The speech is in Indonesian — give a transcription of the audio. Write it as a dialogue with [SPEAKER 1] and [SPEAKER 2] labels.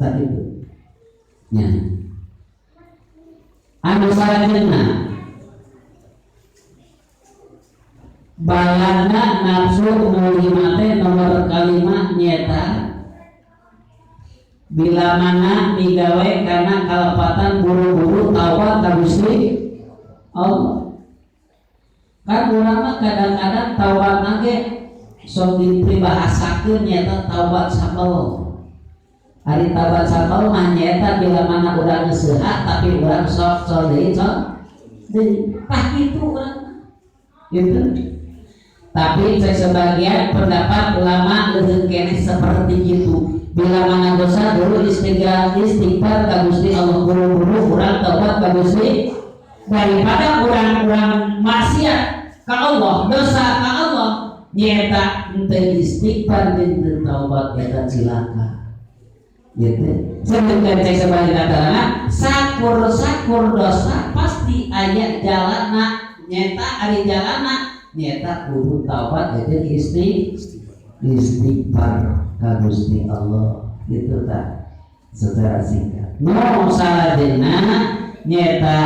[SPEAKER 1] tadi itu nya anu salanjutna balana nafsu mulimate nomor kalima nyata bila mana digawe karena kalepatan buru-buru taubat ka Gusti Allah. Kan urang mah kadang-kadang taubat nage sok dipribahasakeun nyata taubat sapel. Ari taubat sapel mah nyata bila mana urang seuhat tapi urang sok deui tah kitu urang. Gitu. Tapi sebagian pendapat ulama leuweung keneh seperti itu. Bila mana dosa dulu istighfar ka Gusti Allah, buru-buru urang taubat ka Gusti daripada urang maksiat ka Allah, dosa ka Allah nyata henteu istighfar jeung taubat eta cilaka. Gitu. Sedangkan sebagian kata sakur dosa pasti aya jalanna nyata ari jalanna nyata kudu taubat jeung istighfar ka Gusti Allah gitu tak secara singkat. No saladina nyata